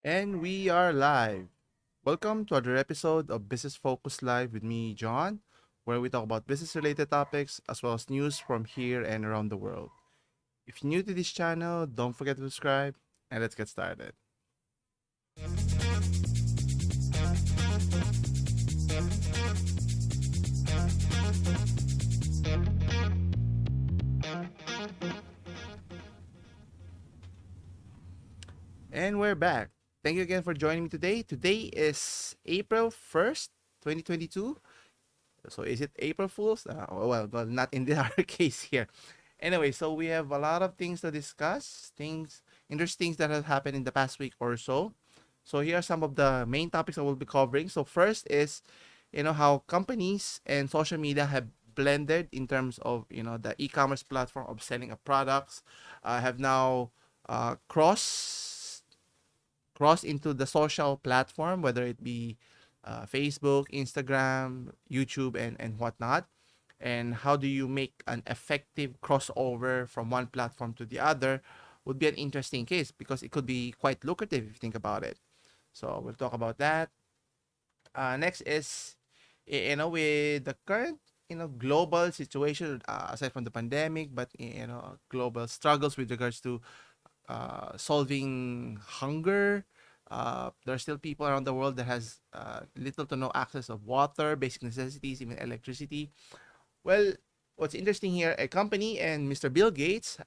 And we are live. Welcome to another episode of Business Focus Live with me, John, where we talk about business related topics as well as news from here and around the world. If you're new to this channel, don't forget to subscribe and let's get started. And we're back. Thank you again for joining me today. Today is April 1st, 2022. So is it April Fool's? Well, not in our case here. Anyway, so we have a lot of things to discuss, interesting things that have happened in the past week or so. So here are some of the main topics I will be covering. So first is, how companies and social media have blended in terms of, the e-commerce platform of selling of products, have now cross into the social platform, whether it be Facebook, Instagram, YouTube, and whatnot. And how do you make an effective crossover from one platform to the other would be an interesting case because it could be quite lucrative if you think about it. So we'll talk about that. Next is, with the current, global situation, aside from the pandemic, but, global struggles with regards to solving hunger. There are still people around the world that has little to no access of water, basic necessities, even electricity. Well, what's interesting here, a company and Mr. Bill Gates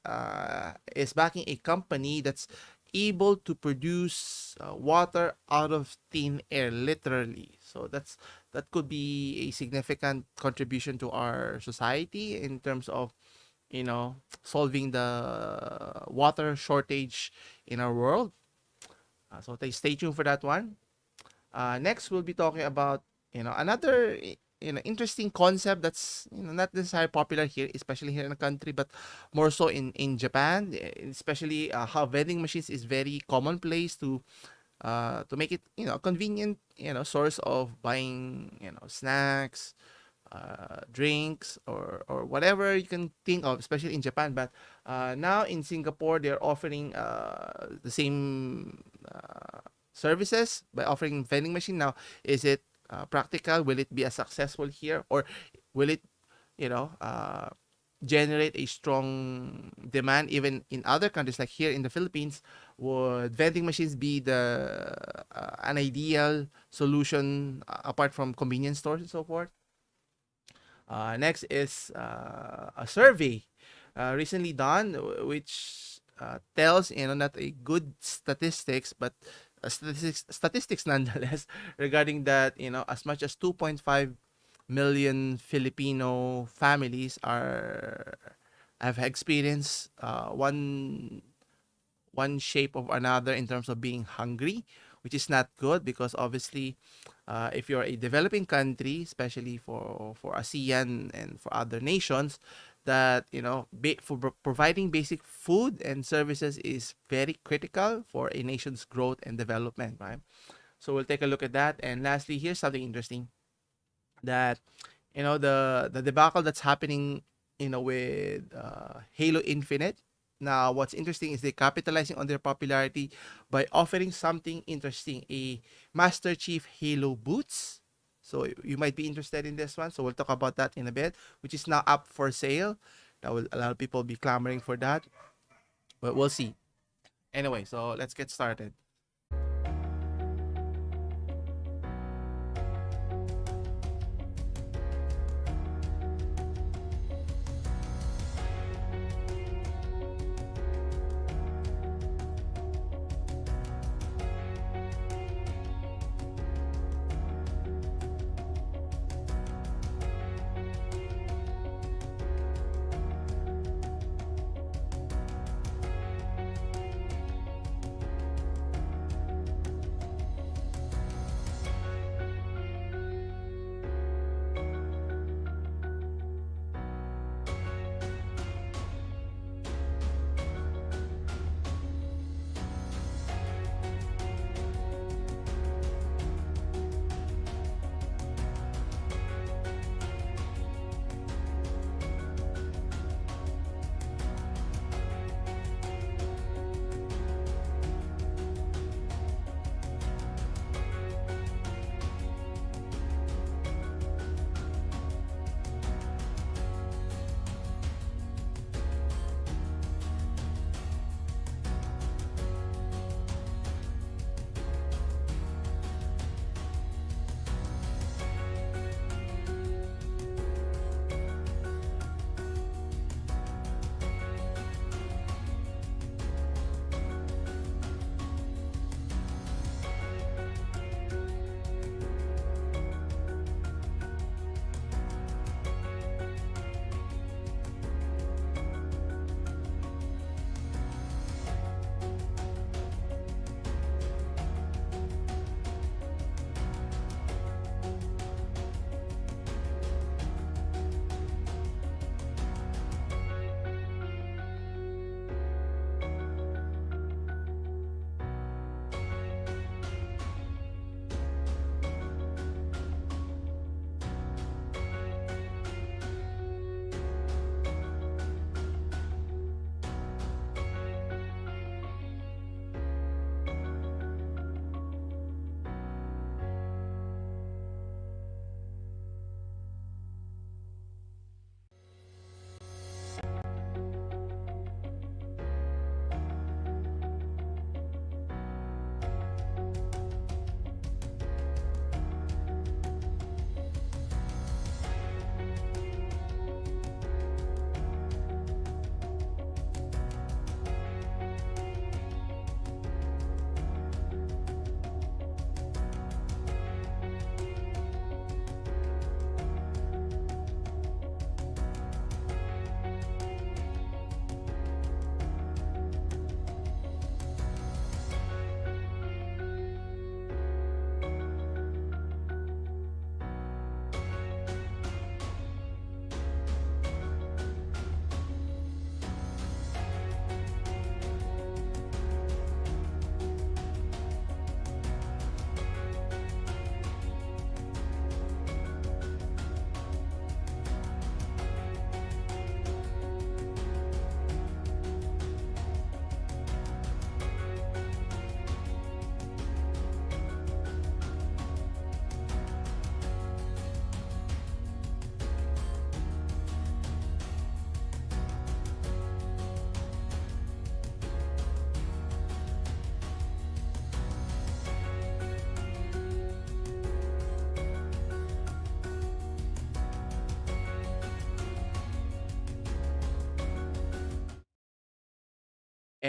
is backing a company that's able to produce water out of thin air, literally. So that could be a significant contribution to our society in terms of solving the water shortage in our world. So stay tuned for that one. Next, we'll be talking about another interesting concept that's not necessarily popular here, especially here in the country, but more so in Japan, especially how vending machines is very commonplace to make it a convenient source of buying snacks, drinks, or whatever you can think of, especially in Japan. But now in Singapore, they're offering the same services by offering vending machine. Now, is it practical? Will it be as successful here, or will it, you know, uh, generate a strong demand even in other countries like here in the Philippines? Would vending machines be the an ideal solution apart from convenience stores and so forth? Next is a survey recently done, which tells not a good statistics, but statistics nonetheless regarding that as much as 2.5 million Filipino families are have experienced one shape of another in terms of being hungry, which is not good because obviously, if you're a developing country, especially for ASEAN and for other nations, that providing basic food and services is very critical for a nation's growth and development, right? So we'll take a look at that. And lastly, here's something interesting that the debacle that's happening with Halo Infinite. Now, what's interesting is they capitalizing on their popularity by offering something interesting, a Master Chief Halo boots. So you might be interested in this one. So we'll talk about that in a bit, which is now up for sale. That will a lot of people be clamoring for that, but we'll see. Anyway, so let's get started.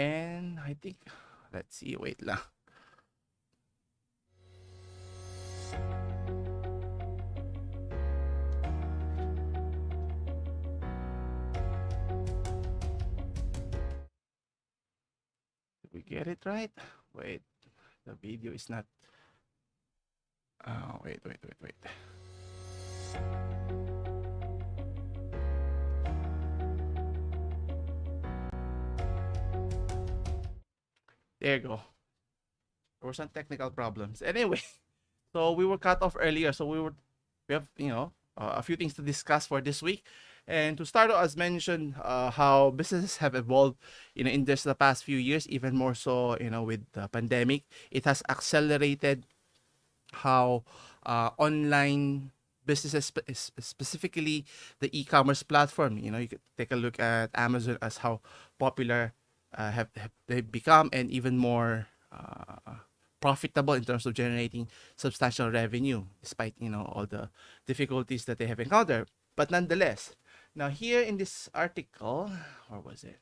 And I think, let's see, wait lang. Did we get it right? Wait, the video is not. Wait. There you go. There were some technical problems. Anyway, so we were cut off earlier. So we have a few things to discuss for this week. And to start off, as mentioned, how businesses have evolved, in just the past few years, even more so, with the pandemic, it has accelerated how online businesses, specifically the e-commerce platform, you could take a look at Amazon as how popular have they become, and even more profitable in terms of generating substantial revenue, despite all the difficulties that they have encountered. But nonetheless, now here in this article, or was it?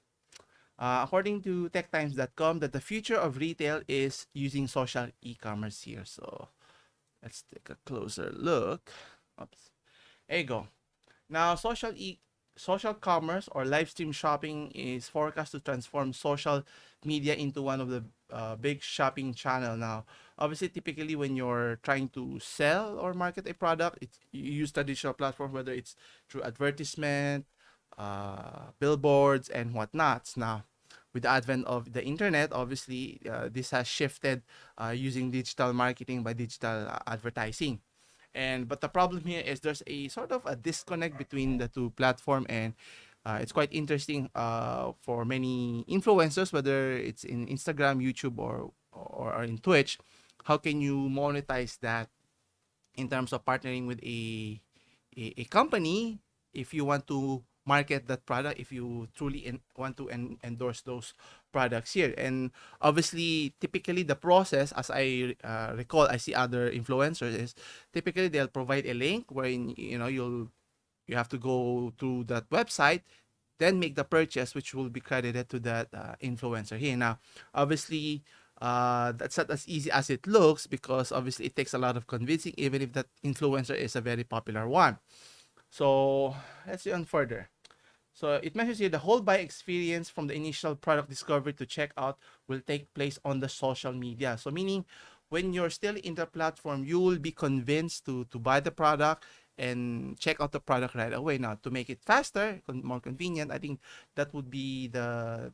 According to techtimes.com, that the future of retail is using social e-commerce here. So let's take a closer look. Oops. There you go. Now, social commerce or live stream shopping is forecast to transform social media into one of the big shopping channel now. Obviously, typically when you're trying to sell or market a product, you use traditional platform, whether it's through advertisement, billboards, and whatnots. Now, with the advent of the internet, obviously, this has shifted using digital marketing by digital advertising. But the problem here is there's a sort of a disconnect between the two platform, and it's quite interesting for many influencers, whether it's in Instagram, YouTube, or in Twitch. How can you monetize that in terms of partnering with a company if you want to market that product, if you truly want to endorse those products here? And obviously, typically the process, as I recall, I see other influencers, is typically they'll provide a link wherein you have to go to that website, then make the purchase, which will be credited to that influencer here. Now, obviously, that's not as easy as it looks, because obviously it takes a lot of convincing, even if that influencer is a very popular one. So let's see on further. So it mentions here the whole buy experience from the initial product discovery to checkout will take place on the social media. So meaning, when you're still in the platform, you will be convinced to buy the product and check out the product right away. Now, to make it faster, more convenient, I think that would be the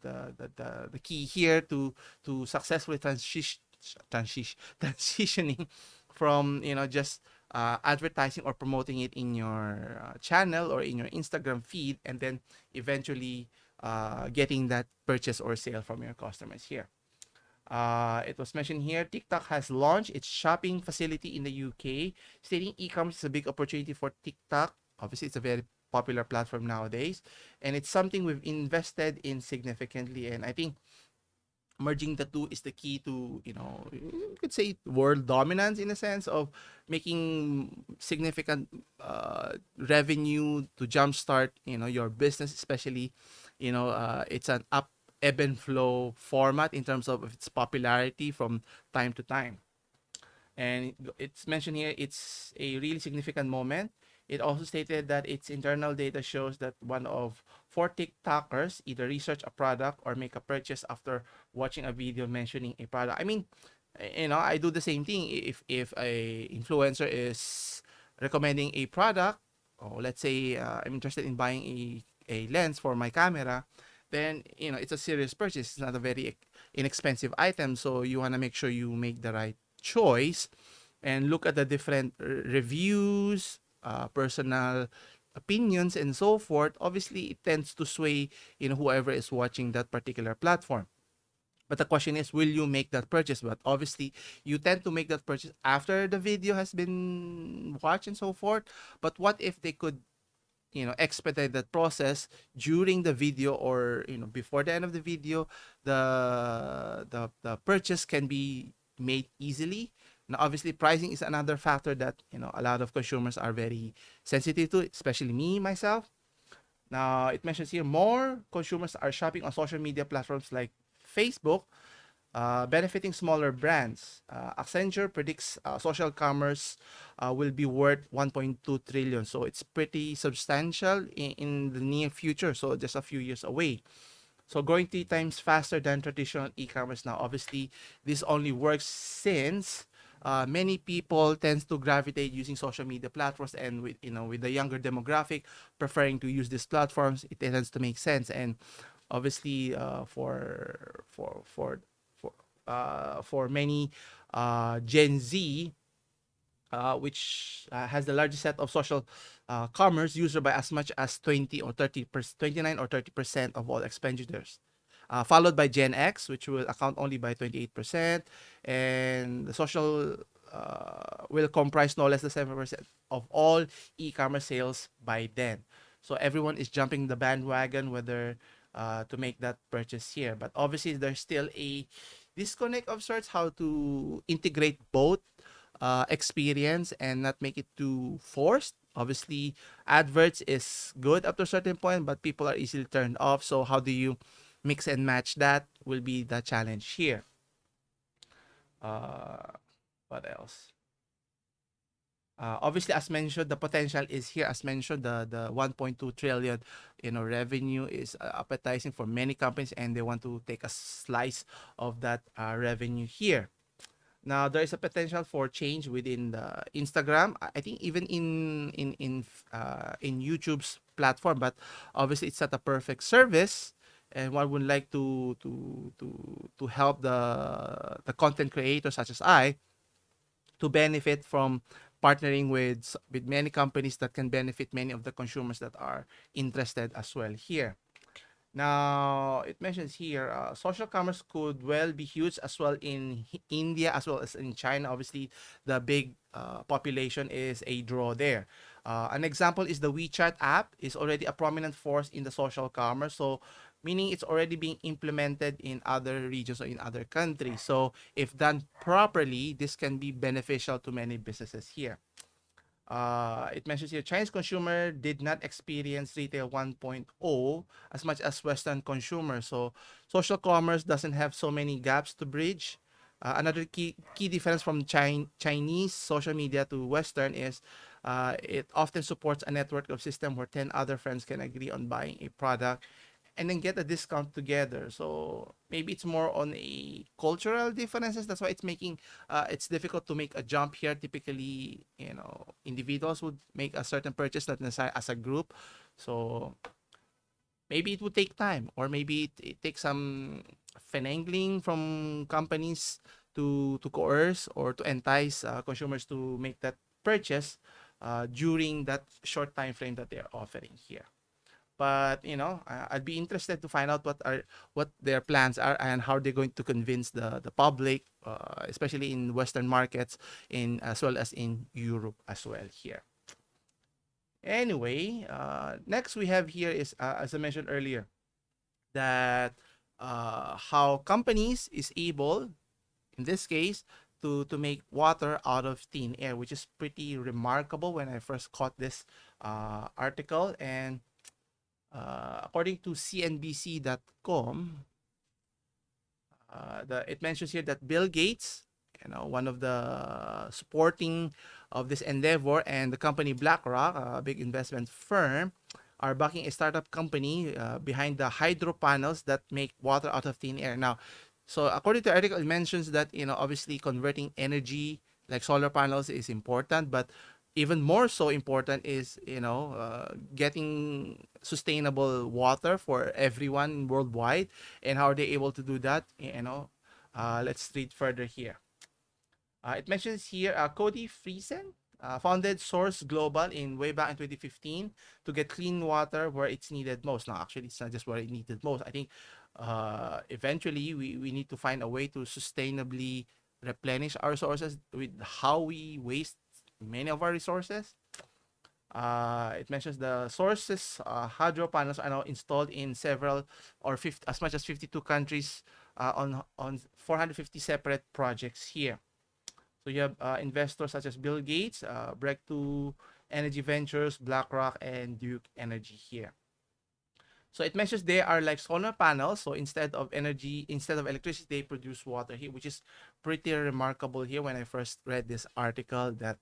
key here to successfully transitioning from just advertising or promoting it in your channel or in your Instagram feed, and then eventually getting that purchase or sale from your customers here. It was mentioned here, TikTok has launched its shopping facility in the UK, stating e-commerce is a big opportunity for TikTok. Obviously, it's a very popular platform nowadays, and it's something we've invested in significantly. And I think merging the two is the key to, you could say, world dominance, in a sense of making significant revenue to jumpstart your business, especially it's an ebb and flow format in terms of its popularity from time to time. And it's mentioned here it's a really significant moment. It also stated that its internal data shows that one of four TikTokers either research a product or make a purchase after watching a video mentioning a product. I mean, I do the same thing. If a influencer is recommending a product, or let's say I'm interested in buying a lens for my camera, then it's a serious purchase. It's not a very inexpensive item, so you want to make sure you make the right choice and look at the different reviews, personal opinions, and so forth. Obviously, it tends to sway whoever is watching that particular platform. But the question is, will you make that purchase? But obviously, you tend to make that purchase after the video has been watched and so forth. But what if they could expedite that process during the video, or before the end of the video, the purchase can be made easily. Now, obviously, pricing is another factor that a lot of consumers are very sensitive to, especially me myself. Now, it mentions here more consumers are shopping on social media platforms like Facebook, benefiting smaller brands. Accenture predicts social commerce will be worth 1.2 trillion. So it's pretty substantial in the near future. So just a few years away. So growing 3 times faster than traditional e-commerce now. Obviously, this only works since many people tends to gravitate using social media platforms, and with the younger demographic preferring to use these platforms, it tends to make sense. And obviously, for many Gen Z, which has the largest set of social commerce user by as much as 29 or 30% of all expenditures. Followed by Gen X, which will account only by 28%, and the social will comprise no less than 7% of all e-commerce sales by then. So everyone is jumping the bandwagon whether to make that purchase here. But obviously, there's still a disconnect of sorts how to integrate both experience and not make it too forced. Obviously, adverts is good up to a certain point, but people are easily turned off. So how do you mix and match that will be the challenge here. Uh, what else? Obviously, as mentioned, the potential is here. As mentioned, the 1.2 trillion, revenue is appetizing for many companies, and they want to take a slice of that revenue here. Now there is a potential for change within the Instagram. I think even in YouTube's platform, but obviously it's not a perfect service, and one would like to help the content creators such as I to benefit from partnering with many companies that can benefit many of the consumers that are interested as well here. Now, it mentions here, social commerce could well be huge as well in India as well as in China. Obviously, the big population is a draw there. An example is the WeChat app is already a prominent force in the social commerce. So, meaning it's already being implemented in other regions or in other countries. So, if done properly, this can be beneficial to many businesses here. It mentions here Chinese consumer did not experience retail 1.0 as much as Western consumers. So social commerce doesn't have so many gaps to bridge. Another key difference from Chinese social media to Western is it often supports a network of system where 10 other friends can agree on buying a product and then get a discount together. So maybe it's more on a cultural differences. That's why it's difficult to make a jump here. Typically, individuals would make a certain purchase, not necessarily as a group. So maybe it would take time, or maybe it takes some finagling from companies to coerce or to entice consumers to make that purchase during that short time frame that they're offering here. But I'd be interested to find out what their plans are and how they're going to convince the public, especially in Western markets, in as well as in Europe as well here. Anyway, next we have here is, as I mentioned earlier, that how companies is able, in this case, to make water out of thin air, which is pretty remarkable when I first caught this article. And according to CNBC.com, it mentions here that Bill Gates, one of the supporting of this endeavor, and the company BlackRock, a big investment firm, are backing a startup company behind the hydro panels that make water out of thin air. Now, so according to the article, it mentions that obviously converting energy like solar panels is important, but even more so important is getting sustainable water for everyone worldwide. And how are they able to do that? Let's read further here. It mentions here Cody Friesen founded Source Global in way back in 2015 to get clean water where it's needed most. Now, actually, it's not just where it needed most. I think eventually we need to find a way to sustainably replenish our sources with how we waste many of our resources. It mentions the sources hydro panels are now installed in several or 50, as much as 52 countries on 450 separate projects here. So you have investors such as Bill Gates, Breakthrough Energy Ventures, BlackRock, and Duke Energy here. So it mentions they are like solar panels. So instead of electricity, they produce water here, which is pretty remarkable here when I first read this article that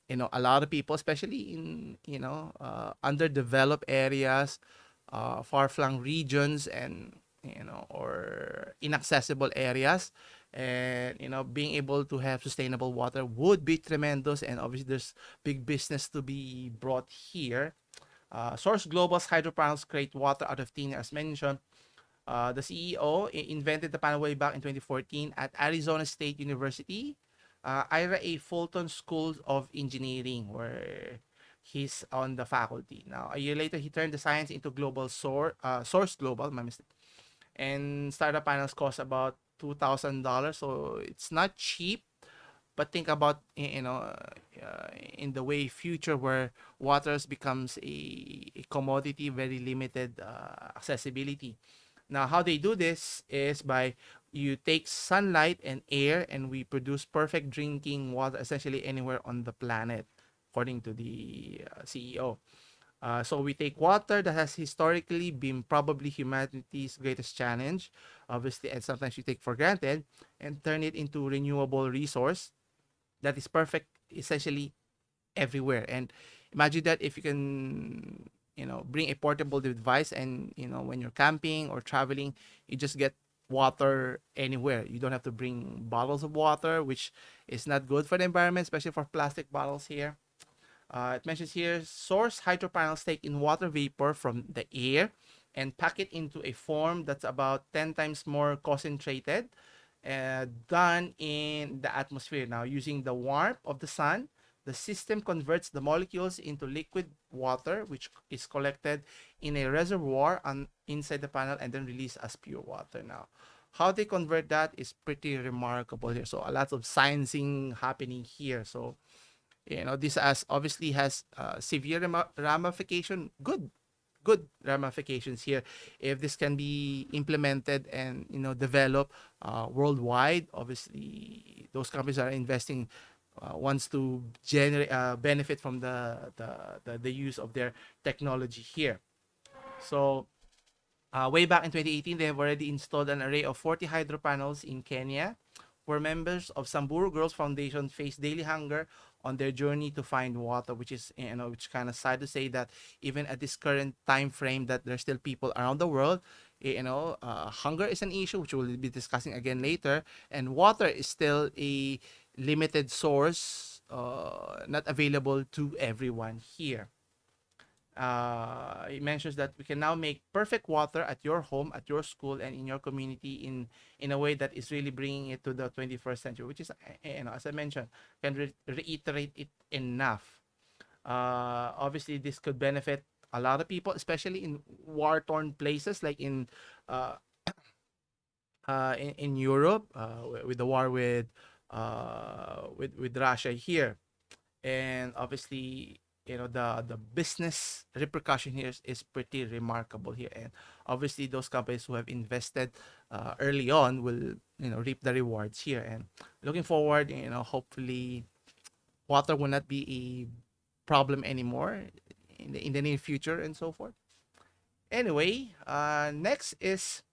a lot of people, especially in underdeveloped areas, far-flung regions, and or inaccessible areas, and being able to have sustainable water would be tremendous. And obviously there's big business to be brought here. Source Global's hydro panels create water out of thin air, as mentioned. The CEO invented the panel way back in 2014 at Arizona State University, Ira A. Fulton School of Engineering, where he's on the faculty. Now, a year later, he turned the science into Source Global, my mistake. And startup panels cost about $2,000, so it's not cheap. But think about in the way future where waters becomes a commodity, very limited accessibility. Now, how they do this is by you take sunlight and air, and we produce perfect drinking water essentially anywhere on the planet, according to the CEO. So we take water that has historically been probably humanity's greatest challenge, obviously, and sometimes we take for granted, and turn it into renewable resource that is perfect essentially everywhere. And imagine that if you can bring a portable device, and when you're camping or traveling, you just get water anywhere. You don't have to bring bottles of water, which is not good for the environment, especially for plastic bottles here. It mentions here source hydro panels take in water vapor from the air and pack it into a form that's about 10 times more concentrated, done in the atmosphere. Now, using the warmth of the sun, the system converts the molecules into liquid water, which is collected in a reservoir inside the panel and then released as pure water. Now, how they convert that is pretty remarkable here. So a lot of sciencing happening here. So this obviously has severe ramification, good ramifications here if this can be implemented and developed worldwide. Obviously those companies are investing, wants to generate benefit from the use of their technology here. So way back in 2018, they have already installed an array of 40 hydro panels in Kenya, where members of Samburu Girls Foundation face daily hunger on their journey to find water, which is which kind of sad to say that even at this current time frame that there's still people around the world, hunger is an issue, which we'll be discussing again later, and water is still a limited source, not available to everyone here. It mentions that we can now make perfect water at your home, at your school, and in your community in a way that is really bringing it to the 21st century, which is, as I mentioned, can reiterate it enough. Obviously, this could benefit a lot of people, especially in war-torn places like uh, in Europe, with the war with Russia here. And obviously the business repercussion here is pretty remarkable here, and obviously those companies who have invested early on will reap the rewards here. And looking forward, hopefully water will not be a problem anymore in the near future and so forth. Anyway, next is,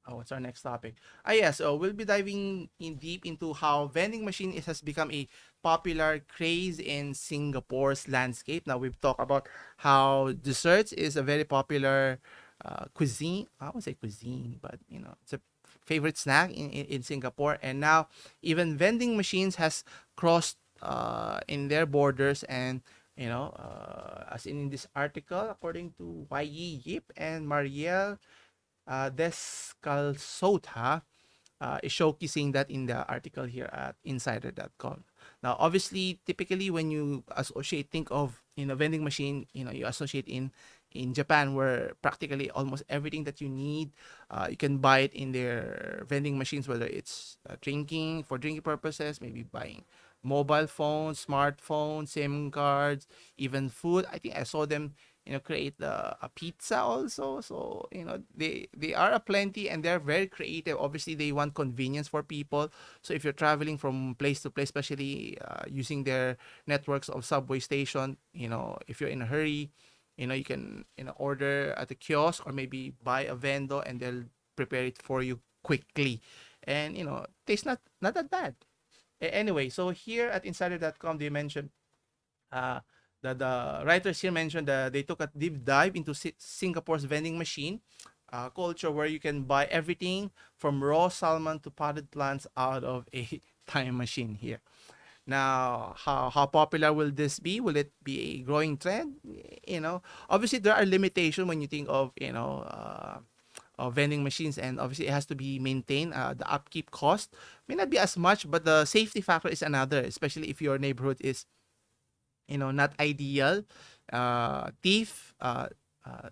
what's our next topic? Yeah, so we'll be diving in deep into how vending machine has become a popular craze in Singapore's landscape. Now, we've talked about how desserts is a very popular cuisine. I would say cuisine, but it's a favorite snack in Singapore. And now, even vending machines has crossed in their borders, and as in this article, according to Yi Yip and Marielle Descalsota, is showcasing that in the article here at insider.com. Now, obviously, typically when you think of vending machine, you associate in Japan, where practically almost everything that you need, you can buy it in their vending machines, whether it's for drinking purposes, maybe buying mobile phones, smartphones, SIM cards, even food. I think I saw them create a pizza also. So they are aplenty, and they're very creative. Obviously they want convenience for people, so if you're traveling from place to place, especially using their networks of subway station, if you're in a hurry, You can order at the kiosk or maybe buy a vendor and they'll prepare it for you quickly, and tastes not that bad. Anyway, so here at insider.com they mentioned uh, the writers here mentioned that they took a deep dive into Singapore's vending machine culture, where you can buy everything from raw salmon to potted plants out of a time machine here. Now, how popular will this be? Will it be a growing trend? Obviously there are limitations when you think of vending machines, and obviously it has to be maintained. The upkeep cost may not be as much, but the safety factor is another, especially if your neighborhood is not ideal. Thief,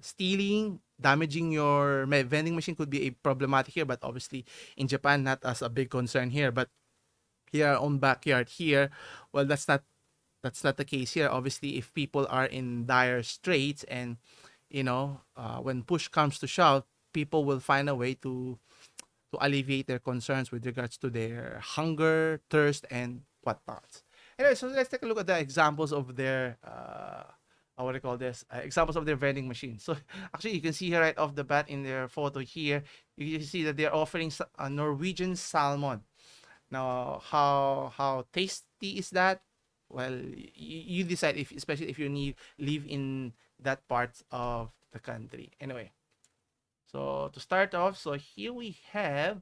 stealing, damaging your vending machine could be a problematic here, but obviously in Japan not as a big concern here. But here, our own backyard here, well, that's not the case here. Obviously, if people are in dire straits, and when push comes to shove, people will find a way to alleviate their concerns with regards to their hunger, thirst, and whatnot. Anyway, so let's take a look at the examples of their what do you call this? Examples of their vending machines. So actually, you can see here right off the bat in their photo here, you can see that they're offering a Norwegian salmon. Now, how tasty is that? Well, you decide, if especially if you live in that part of the country. Anyway, so to start off, so here we have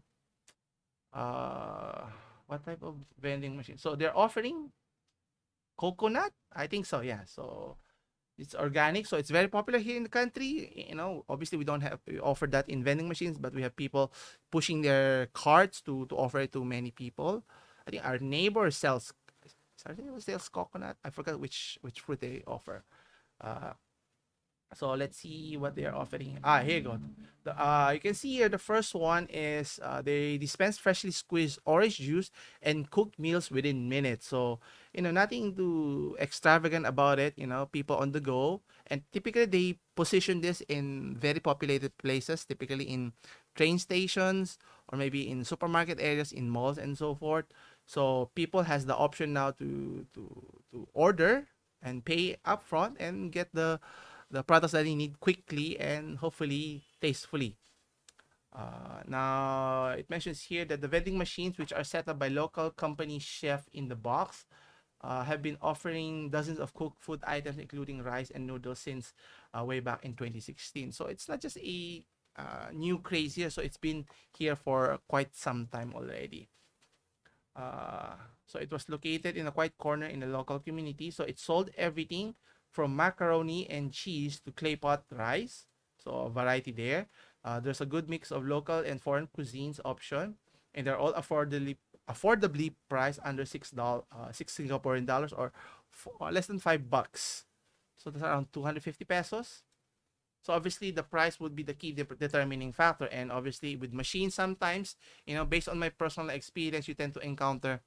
uh what type of vending machine? So they're offering coconut. I think so. Yeah. So it's organic, so it's very popular here in the country. Obviously we offer that in vending machines, but we have people pushing their carts to offer it to many people. I think our neighbor sells coconut. I forgot which fruit they offer. Uh, so let's see what they are offering. Here you go. You can see here the first one is they dispense freshly squeezed orange juice and cooked meals within minutes. So nothing too extravagant about it. People on the go, and typically they position this in very populated places, typically in train stations or maybe in supermarket areas, in malls and so forth. So people has the option now to order and pay upfront and get the products that they need quickly and hopefully tastefully. Now, it mentions here that the vending machines, which are set up by local company Chef in the Box, have been offering dozens of cooked food items, including rice and noodles, since way back in 2016. So it's not just a new craze here. So it's been here for quite some time already. Uh, so it was located in a quiet corner in the local community. So it sold everything from macaroni and cheese to clay pot rice. So a variety there. There's a good mix of local and foreign cuisines option, and they're all affordably priced under $6, $6 Singaporean, or less than $5. So that's around 250 pesos. So obviously the price would be the key determining factor, and obviously with machines sometimes, based on my personal experience, you tend to encounter,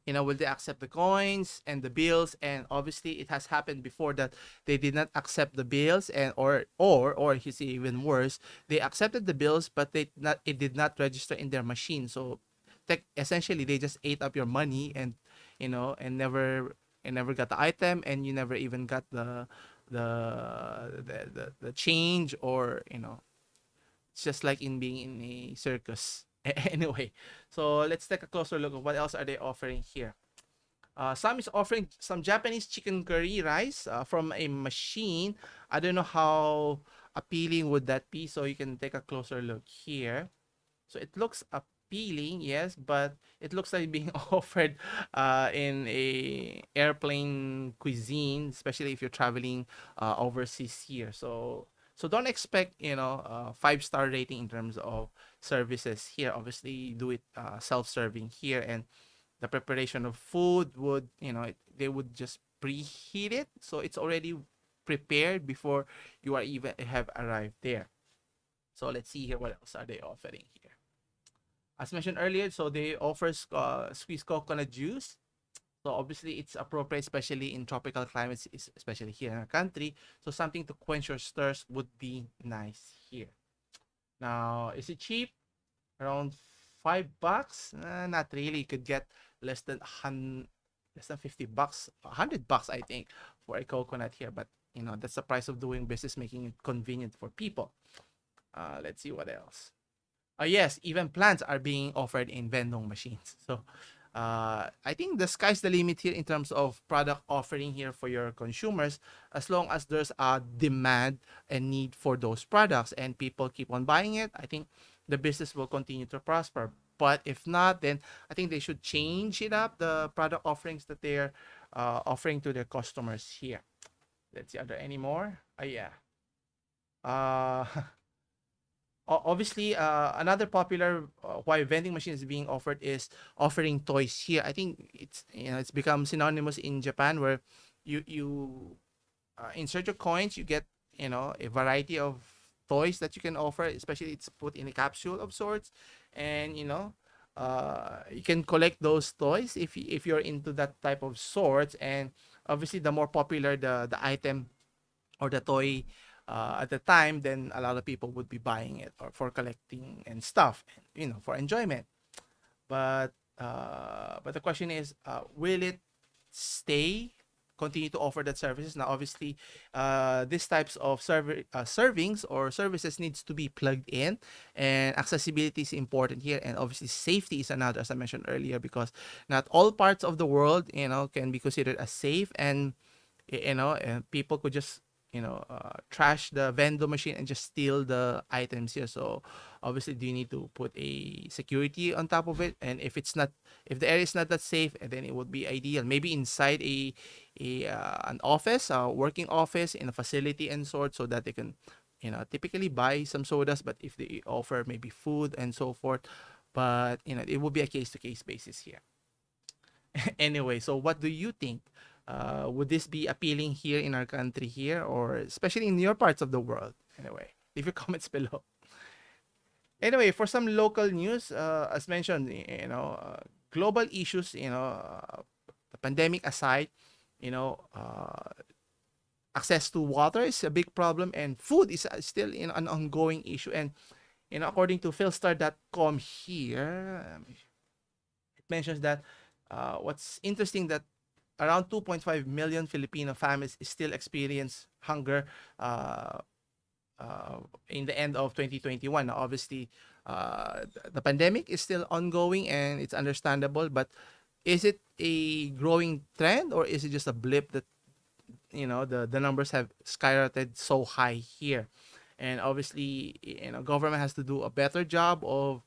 will they accept the coins and the bills? And obviously it has happened before that they did not accept the bills, and or you see, even worse, they accepted the bills but it did not register in their machine. So essentially they just ate up your money, and and never got the item, and you never even got the change, or it's just like in being in a circus. Anyway, so let's take a closer look at what else are they offering here. Some is offering some Japanese chicken curry rice from a machine. I don't know how appealing would that be, so you can take a closer look here. So it looks appealing, yes, but it looks like being offered in a airplane cuisine, especially if you're traveling overseas here. So don't expect 5-star rating in terms of services here. Obviously, do it self-serving here, and the preparation of food would they would just preheat it, so it's already prepared before you are even have arrived there. So let's see here what else are they offering here. As mentioned earlier, so they offer squeezed coconut juice. So obviously it's appropriate, especially in tropical climates, especially here in our country. So something to quench your thirst would be nice here. Now, is it cheap? Around $5? Not really. You could get less than $50, $100, I think, for a coconut here. But that's the price of doing business, making it convenient for people. Let's see what else. Yes, even plants are being offered in vending machines. So I think the sky's the limit here in terms of product offering here for your consumers, as long as there's a demand and need for those products and people keep on buying it. I think the business will continue to prosper. But if not, then I think they should change it up, the product offerings that they're offering to their customers here. Let's see, are there any more? Yeah. Uh, obviously, another popular why vending machine is being offered is offering toys here. I think it's become synonymous in Japan, where you insert your coins, you get a variety of toys that you can offer. Especially, it's put in a capsule of sorts, and you can collect those toys if you're into that type of sorts. And obviously, the more popular the item or the toy at the time, then a lot of people would be buying it or for collecting and stuff, for enjoyment. But the question is, will it stay? Continue to offer that services now? Obviously, these types of servings or services needs to be plugged in, and accessibility is important here, and obviously safety is another, as I mentioned earlier, because not all parts of the world can be considered as safe. And and people could just trash the vending machine and just steal the items here. So obviously, do you need to put a security on top of it? And if the area is not that safe, then it would be ideal maybe inside an office, a working office in a facility and sort, so that they can typically buy some sodas. But if they offer maybe food and so forth, but it will be a case to case basis here. Anyway, so what do you think? Would this be appealing here in our country here, or especially in your parts of the world? Anyway, leave your comments below. Anyway, for some local news, as mentioned, global issues, the pandemic aside, you know, uh, access to water is a big problem, and food is still an ongoing issue. And according to philstar.com here, it mentions that what's interesting, that around 2.5 million Filipino families still experience hunger in the end of 2021. Now, obviously, the pandemic is still ongoing, and it's understandable. But is it a growing trend, or is it just a blip that the numbers have skyrocketed so high here? And obviously, government has to do a better job of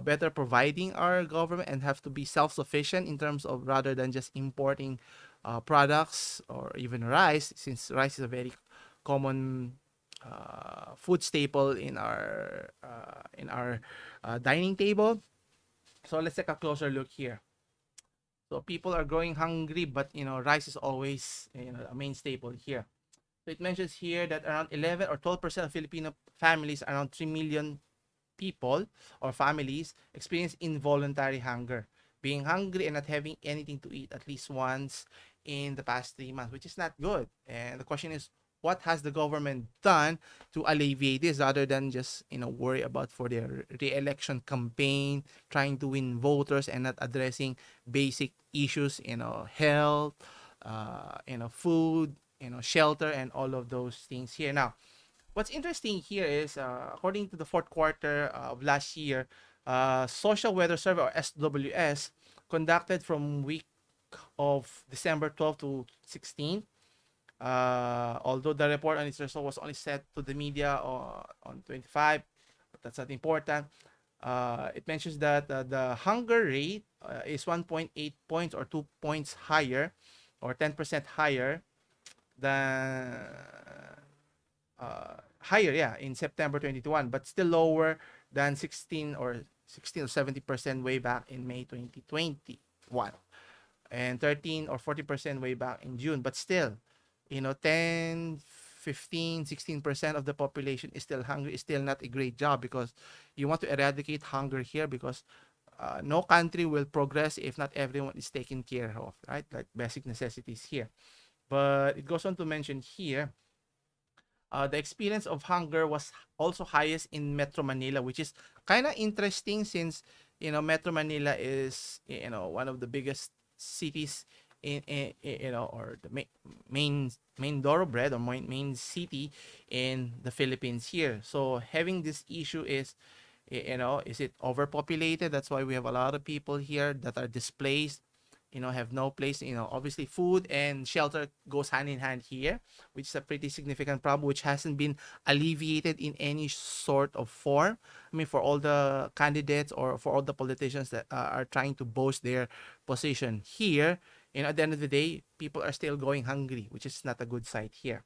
better providing our government, and have to be self-sufficient in terms of, rather than just importing products or even rice, since rice is a very common food staple in our dining table. So let's take a closer look here. So people are growing hungry, but rice is always a main staple here. So it mentions here that around 11 or 12% of Filipino families, around 3 million people or families, experience involuntary hunger, being hungry and not having anything to eat at least once in the past 3 months, which is not good. And the question is, what has the government done to alleviate this, rather than just worry about for their re-election campaign, trying to win voters, and not addressing basic issues, health, food, shelter, and all of those things here. Now, what's interesting here is, according to the fourth quarter of last year, Social Weather Survey, or SWS, conducted from week of December 12 to 16. Although the report on its result was only sent to the media on 25, but that's not important. It mentions that the hunger rate is 1.8 points, or 2 points higher, or 10% higher than in September 2021, but still lower than 16 or 70% way back in May 2021, and 13 or 40% way back in June. But still, 10, 15, 16% of the population is still hungry. Is still not a great job, because you want to eradicate hunger here, because no country will progress if not everyone is taken care of, right? Like basic necessities here. But it goes on to mention here, the experience of hunger was also highest in Metro Manila, which is kind of interesting, since Metro Manila is one of the biggest cities or the main thoroughbred or main city in the Philippines here. So having this issue is, is it overpopulated? That's why we have a lot of people here that are displaced, have no place. Obviously food and shelter goes hand in hand here, which is a pretty significant problem, which hasn't been alleviated in any sort of form. I mean, for all the candidates or for all the politicians that are trying to boast their position here, at the end of the day, people are still going hungry, which is not a good sight here.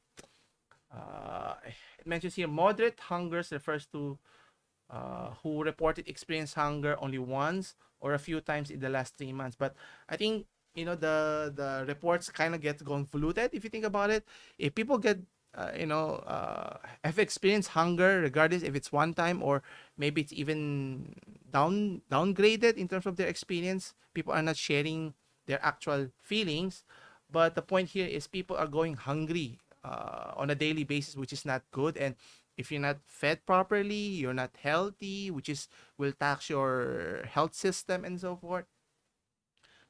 It mentions here moderate hungers refers to who reported experience hunger only once or a few times in the last 3 months. But I think the reports kind of get convoluted if you think about it. If people get have experienced hunger, regardless if it's one time or maybe it's even downgraded in terms of their experience, people are not sharing their actual feelings. But the point here is people are going hungry on a daily basis, which is not good. And if you're not fed properly, you're not healthy, which is will tax your health system and so forth.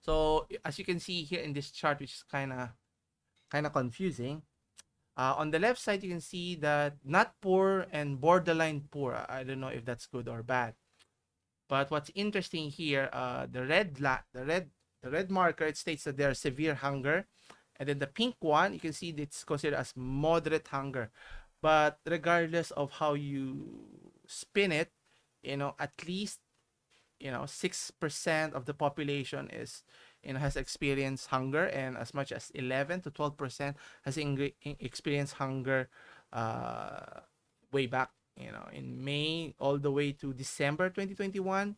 So as you can see here in this chart, which is kind of confusing, on the left side you can see that not poor and borderline poor. I don't know if that's good or bad. But what's interesting here, the red marker, it states that there are severe hunger, and then the pink one, you can see it's considered as moderate hunger. But regardless of how you spin it, at least 6% of the population is has experienced hunger, and as much as 11 to 12% has experienced hunger way back in May all the way to December 2021.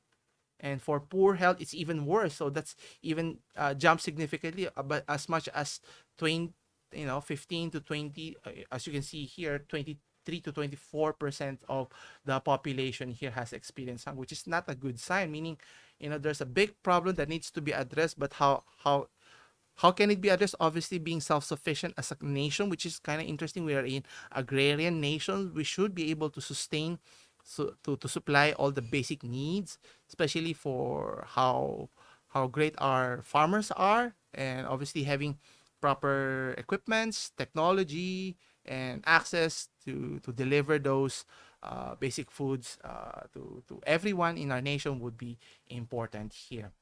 And for poor health, it's even worse. So that's even jumped significantly, but as much as 20, 15 to 20, as you can see here, 23 to 24% of the population here has experienced hunger, which is not a good sign. Meaning, there's a big problem that needs to be addressed. But how can it be addressed? Obviously, being self-sufficient as a nation, which is kind of interesting. We are in agrarian nation. We should be able to sustain, to supply all the basic needs, especially for how great our farmers are, and obviously having proper equipments, technology, and access to deliver those basic foods to everyone in our nation would be important here.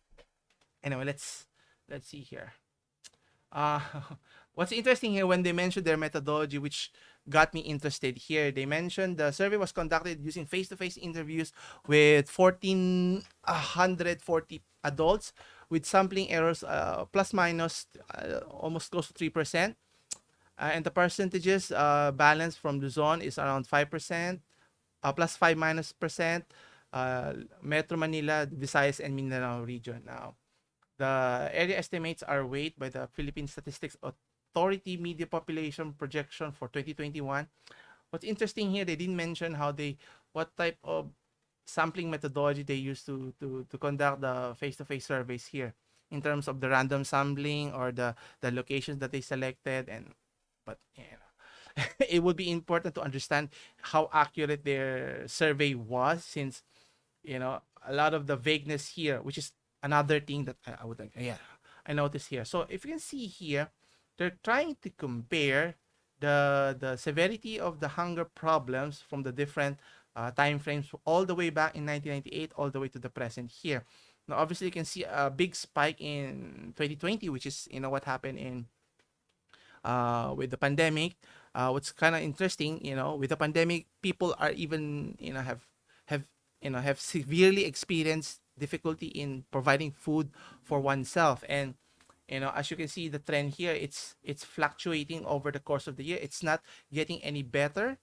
Anyway, let's see here. Uh, what's interesting here, when they mentioned their methodology, which got me interested here, they mentioned the survey was conducted using face-to-face interviews with 1,440 adults with sampling errors plus minus almost close to 3%. And the percentages balance from Luzon is around 5%, plus 5 minus percent, Metro Manila, Visayas, and Mindanao region. Now, the area estimates are weighed by the Philippine Statistics Authority Media Population Projection for 2021. What's interesting here, they didn't mention what type of sampling methodology they used to conduct the face-to-face surveys here, in terms of the random sampling or the locations that they selected. But it would be important to understand how accurate their survey was, since a lot of the vagueness here, which is another thing that I would I noticed here. So if you can see here, they're trying to compare the severity of the hunger problems from the different time frames all the way back in 1998 all the way to the present here. Now obviously you can see a big spike in 2020, which is what happened in with the pandemic. What's kind of interesting, with the pandemic, people are even have severely experienced difficulty in providing food for oneself. And as you can see, the trend here, it's fluctuating over the course of the year. It's not getting any better.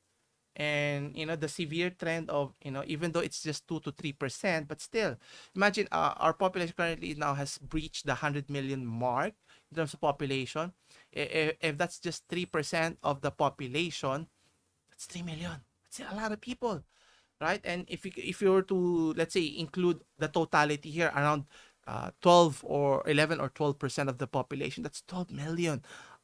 And the severe trend of even though it's just 2 to 3%, but still, imagine our population currently now has breached the 100 million mark in terms of population. If that's just 3% of the population, that's 3 million. That's a lot of people, right? And if you were to, let's say, include the totality here, around 12 or 11 or 12% of the population, that's 12 million.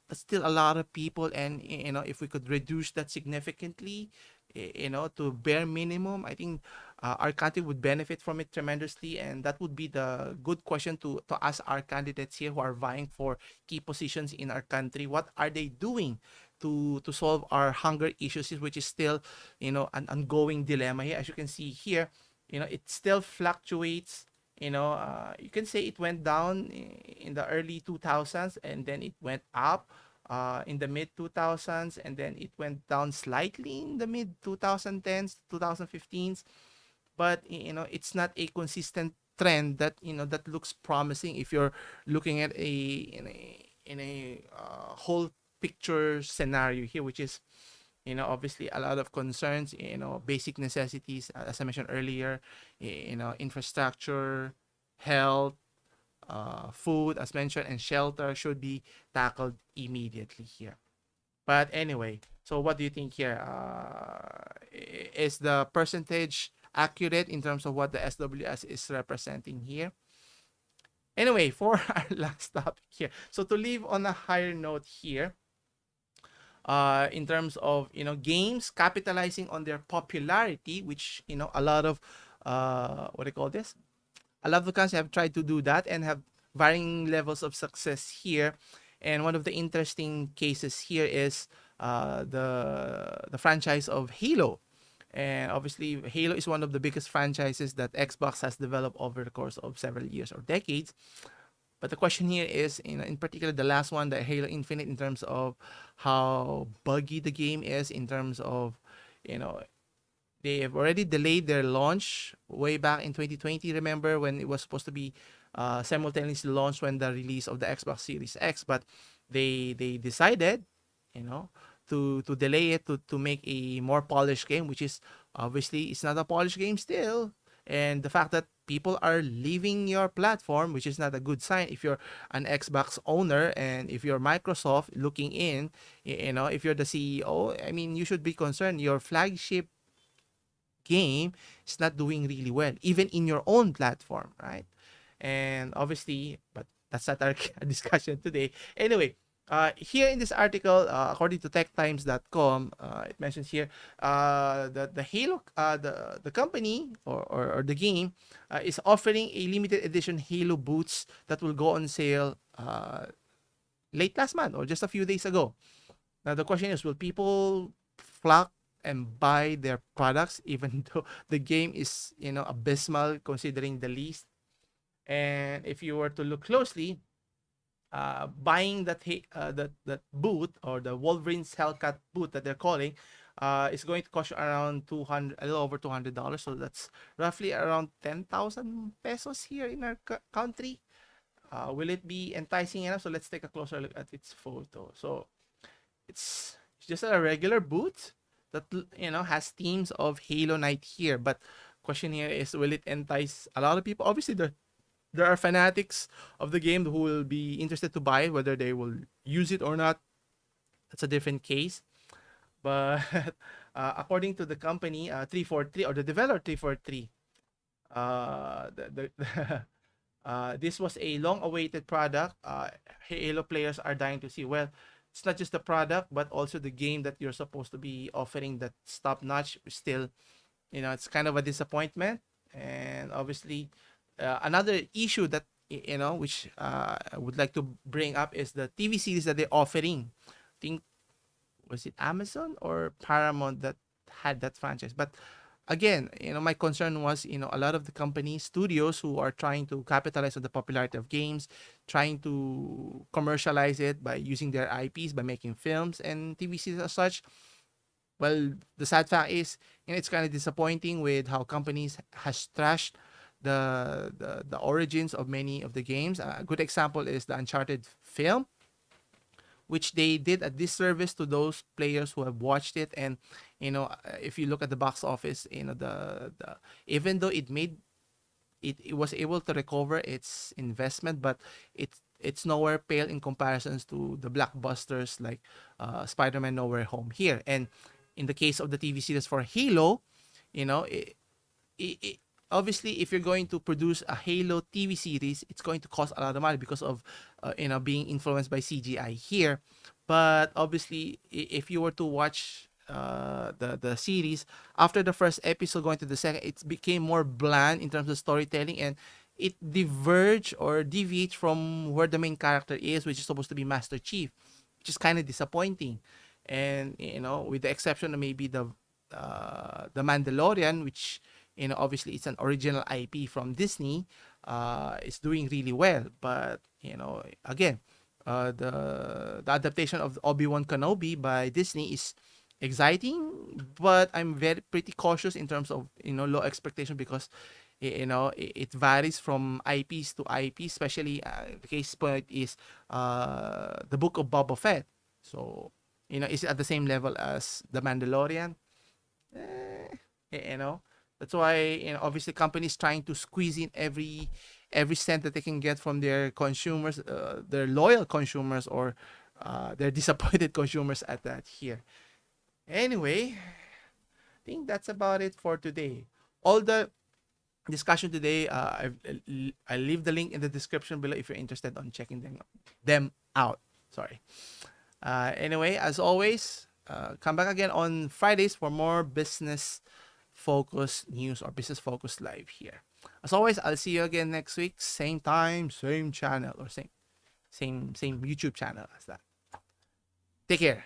That's still a lot of people. And if we could reduce that significantly, to bare minimum, I think our country would benefit from it tremendously, and that would be the good question to ask our candidates here who are vying for key positions in our country. What are they doing to solve our hunger issues, which is still, an ongoing dilemma here. As you can see here, it still fluctuates. You can say it went down in the early 2000s, and then it went up in the mid 2000s, and then it went down slightly in the mid 2010s, 2015s. But it's not a consistent trend that that looks promising if you're looking at a whole picture scenario here, which is obviously a lot of concerns. Basic necessities, as I mentioned earlier, infrastructure, health, food, as mentioned, and shelter should be tackled immediately here. But anyway, so what do you think here? Is the percentage accurate in terms of what the SWS is representing here? Anyway, for our last topic here. So to leave on a higher note here, in terms of games capitalizing on their popularity, which a lot of what do you call this? A lot of countries have tried to do that and have varying levels of success here. And one of the interesting cases here is the franchise of Halo. And obviously, Halo is one of the biggest franchises that Xbox has developed over the course of several years or decades. But the question here is, in particular, the last one, the Halo Infinite, in terms of how buggy the game is, in terms of, you know, they have already delayed their launch way back in 2020. Remember when it was supposed to be simultaneously launched when the release of the Xbox Series X, but they decided, you know, to delay it to make a more polished game, which is obviously it's not a polished game still. And the fact that people are leaving your platform, which is not a good sign if you're an Xbox owner, and if you're Microsoft looking in, if you're the CEO, I mean, you should be concerned. Your flagship game is not doing really well, even in your own platform, right? And obviously, but that's not our discussion today. Anyway, here in this article, according to techtimes.com, it mentions here that the Halo, the company or the game is offering a limited edition Halo boots that will go on sale late last month or just a few days ago. Now the question is, will people flock and buy their products even though the game is abysmal considering the least? And if you were to look closely, buying that boot, or the Wolverine's Hellcat boot that they're calling, is going to cost you around 200, a little over $200. So that's roughly around 10,000 pesos here in our country. Will it be enticing enough? So let's take a closer look at its photo. So it's just a regular boot that has themes of Halo Night here. But question here is, will it entice a lot of people? Obviously, there are fanatics of the game who will be interested to buy it, whether they will use it or not. That's a different case. But according to the company 343, or the developer 343, this was a long-awaited product. Halo players are dying to see. Well, it's not just the product, but also the game that you're supposed to be offering that's top-notch. Still, it's kind of a disappointment. And obviously, another issue that which I would like to bring up is the TV series that they're offering. I think, was it Amazon or Paramount that had that franchise? But again, my concern was, a lot of the companies, studios who are trying to capitalize on the popularity of games, trying to commercialize it by using their IPs, by making films and TV series as such. Well, the sad fact is, it's kind of disappointing with how companies has trashed the origins of many of the games. A good example is the Uncharted film, which they did a disservice to those players who have watched it. And if you look at the box office, the even though it was able to recover its investment, but it's nowhere pale in comparisons to the blockbusters like Spider-Man No Way Home here. And in the case of the TV series for Halo, it obviously, if you're going to produce a Halo TV series, it's going to cost a lot of money because of being influenced by CGI here. But obviously, if you were to watch the series, after the first episode going to the second, it became more bland in terms of storytelling, and it diverged or deviates from where the main character is, which is supposed to be Master Chief, which is kind of disappointing. And with the exception of maybe the Mandalorian, which obviously it's an original IP from Disney, is doing really well. But again, the adaptation of Obi-Wan Kenobi by Disney is exciting, but I'm very pretty cautious in terms of low expectation, because it varies from IPs to IP, especially the case point is the Book of Boba Fett. So is it at the same level as the Mandalorian? Eh, you know that's why obviously companies trying to squeeze in every cent that they can get from their consumers, their loyal consumers, or their disappointed consumers at that here. Anyway, I think that's about it for today. All the discussion today, I leave the link in the description below if you're interested on checking them out. Sorry. Anyway, as always, come back again on Fridays for more business focused news or business focused live here. As always, I'll see you again next week, same time, same channel, or same YouTube channel as that. Take care.